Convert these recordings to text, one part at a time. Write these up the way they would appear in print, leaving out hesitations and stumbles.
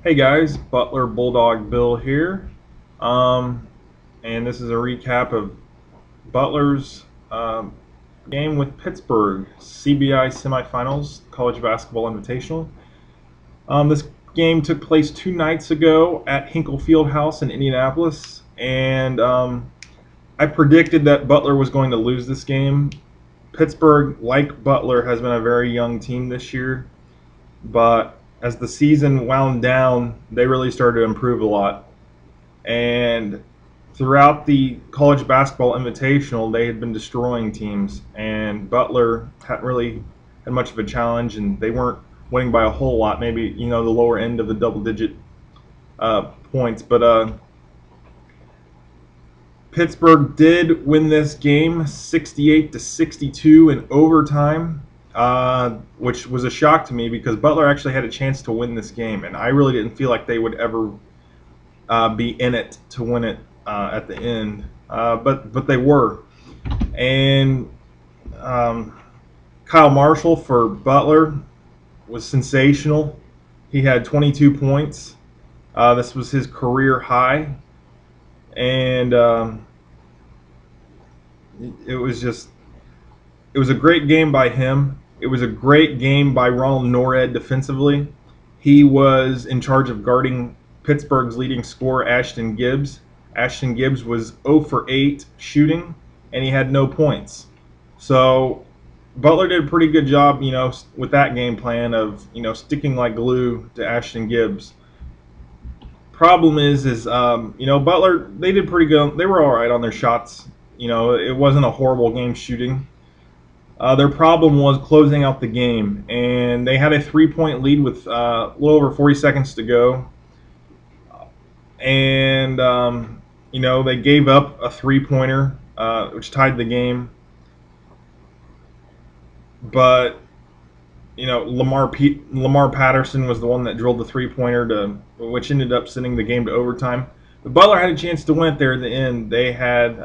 Hey guys, Butler Bulldog Bill here, and this is a recap of Butler's game with Pittsburgh, CBI Semifinals, College Basketball Invitational. This game took place 2 nights ago at Hinkle Fieldhouse in Indianapolis, and I predicted that Butler was going to lose this game. Pittsburgh, like Butler, has been a very young team this year, but as the season wound down, they really started to improve a lot. And throughout the College Basketball Invitational, they had been destroying teams, and Butler hadn't really had much of a challenge, and they weren't winning by a whole lot, maybe the lower end of the double-digit points. But Pittsburgh did win this game 68-62 in overtime. Which was a shock to me because Butler actually had a chance to win this game, and I really didn't feel like they would ever be in it to win it at the end. But they were. And Kyle Marshall for Butler was sensational. He had 22 points. This was his career high, and it was a great game by him. It was a great game by Ronald Norred defensively. He was in charge of guarding Pittsburgh's leading scorer, Ashton Gibbs. Ashton Gibbs was 0 for 8 shooting, and he had no points. So Butler did a pretty good job, with that game plan of, sticking like glue to Ashton Gibbs. Problem is Butler, they did pretty good. They were all right on their shots. It wasn't a horrible game shooting. Their problem was closing out the game, and they had a 3-point lead with a little over 40 seconds to go. And, they gave up a 3-pointer, which tied the game. But, Lamar Patterson was the one that drilled the 3-pointer, which ended up sending the game to overtime. But Butler had a chance to win it there at the end. They had,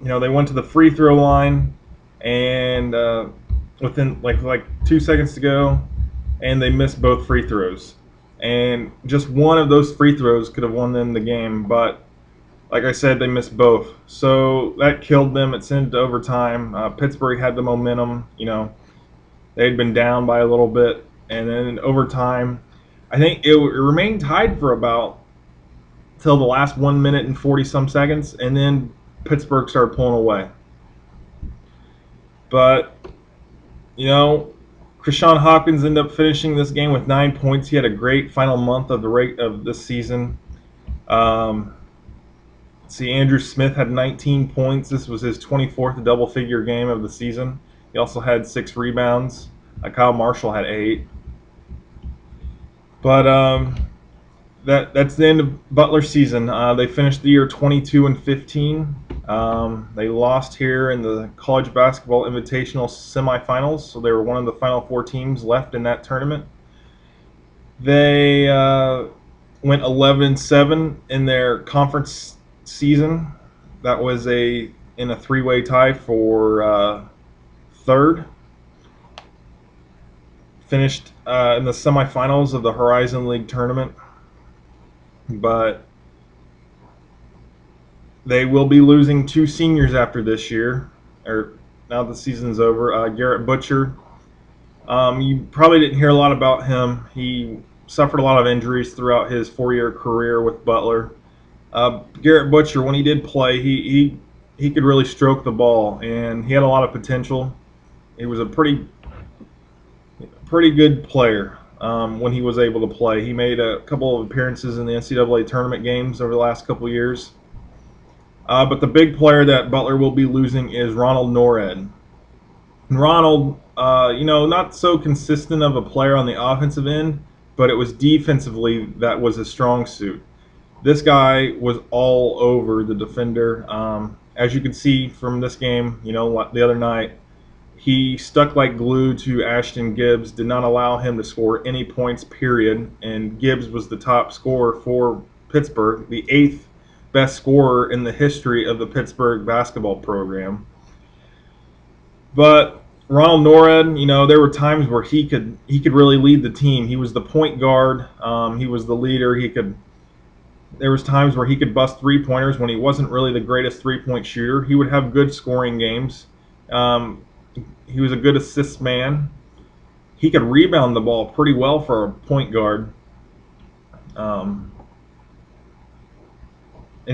they went to the free throw line, and within like 2 seconds to go, and they missed both free throws, and just one of those free throws could have won them the game, but like I said, they missed both, so that killed them. It sent it to overtime. Pittsburgh had the momentum. They had been down by a little bit, and then in overtime, I think it remained tied for about till the last 1 minute and 40 some seconds, and then Pittsburgh started pulling away. But, Krishan Hawkins ended up finishing this game with 9 points. He had a great final month of this season. Andrew Smith had 19 points. This was his 24th double-figure game of the season. He also had 6 rebounds. Kyle Marshall had 8. But that's the end of Butler's season. They finished the year 22-15. They lost here in the College Basketball Invitational Semifinals, so they were one of the final 4 teams left in that tournament. They went 11-7 in their conference season. That was in a 3-way tie for third. Finished in the semifinals of the Horizon League tournament, but they will be losing 2 seniors after this year, or now the season's over. Garrett Butcher, you probably didn't hear a lot about him. He suffered a lot of injuries throughout his 4-year career with Butler. Garrett Butcher, when he did play, he could really stroke the ball, and he had a lot of potential. He was a pretty good player when he was able to play. He made a couple of appearances in the NCAA tournament games over the last couple of years. But the big player that Butler will be losing is Ronald Norred. Ronald, not so consistent of a player on the offensive end, but it was defensively that was his strong suit. This guy was all over the defender. As you can see from this game, the other night, he stuck like glue to Ashton Gibbs, did not allow him to score any points, period, and Gibbs was the top scorer for Pittsburgh, the 8th best scorer in the history of the Pittsburgh basketball program. But Ronald Norred, there were times where he could really lead the team. He was the point guard. He was the leader. There was times where he could bust three-pointers when he wasn't really the greatest three-point shooter. He would have good scoring games. He was a good assist man. He could rebound the ball pretty well for a point guard. And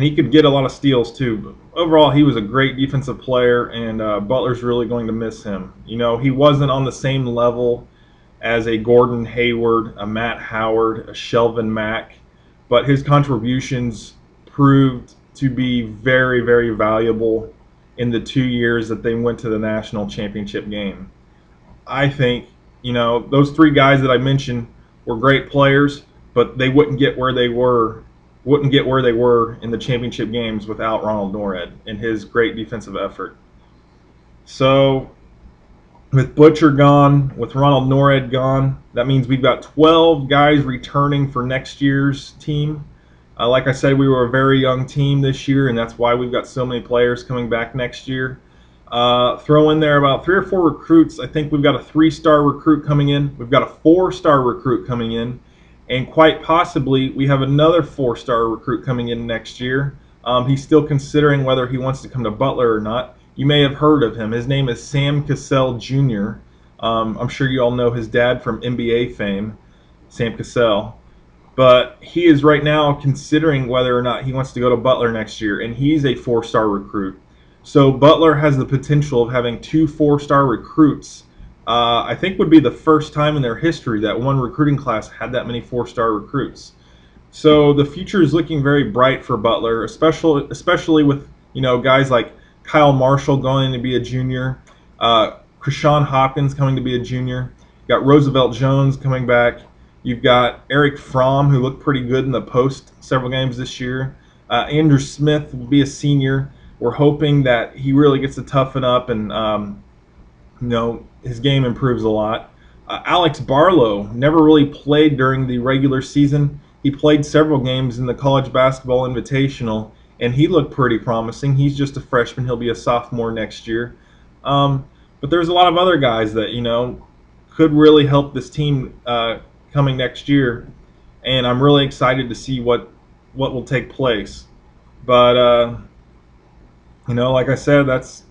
he could get a lot of steals too. But overall, he was a great defensive player, and Butler's really going to miss him. He wasn't on the same level as a Gordon Hayward, a Matt Howard, a Shelvin Mack, but his contributions proved to be very, very valuable in the 2 years that they went to the national championship game. I think, those three guys that I mentioned were great players, but they wouldn't get where they were in the championship games without Ronald Norred and his great defensive effort. So with Butcher gone, with Ronald Norred gone, that means we've got 12 guys returning for next year's team. Like I said, we were a very young team this year, and that's why we've got so many players coming back next year. Throw in there about 3 or 4 recruits. I think we've got a 3-star recruit coming in. We've got a 4-star recruit coming in. And quite possibly, we have another 4-star recruit coming in next year. He's still considering whether he wants to come to Butler or not. You may have heard of him. His name is Sam Cassell Jr. I'm sure you all know his dad from NBA fame, Sam Cassell. But he is right now considering whether or not he wants to go to Butler next year, and he's a 4-star recruit. So Butler has the potential of having 2 4-star recruits. I think would be the first time in their history that one recruiting class had that many 4-star recruits. So the future is looking very bright for Butler, especially with guys like Kyle Marshall going to be a junior, Krishan Hopkins coming to be a junior. You've got Roosevelt Jones coming back. You've got Eric Fromm, who looked pretty good in the post several games this year. Andrew Smith will be a senior. We're hoping that he really gets to toughen up and his game improves a lot. Alex Barlow never really played during the regular season. He played several games in the College Basketball Invitational, and he looked pretty promising. He's just a freshman. He'll be a sophomore next year. But there's a lot of other guys that, could really help this team coming next year, and I'm really excited to see what will take place. But, like I said, that's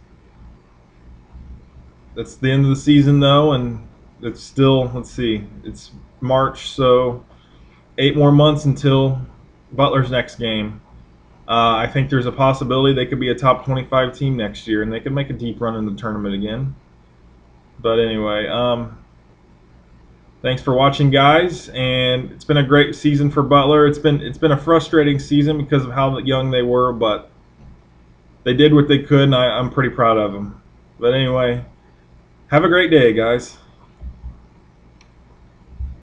the end of the season, though, and it's still, let's see, it's March, so 8 more months until Butler's next game. I think there's a possibility they could be a top 25 team next year, and they could make a deep run in the tournament again. But anyway, thanks for watching, guys, and it's been a great season for Butler. It's been a frustrating season because of how young they were, but they did what they could, and I'm pretty proud of them. But anyway, have a great day, guys.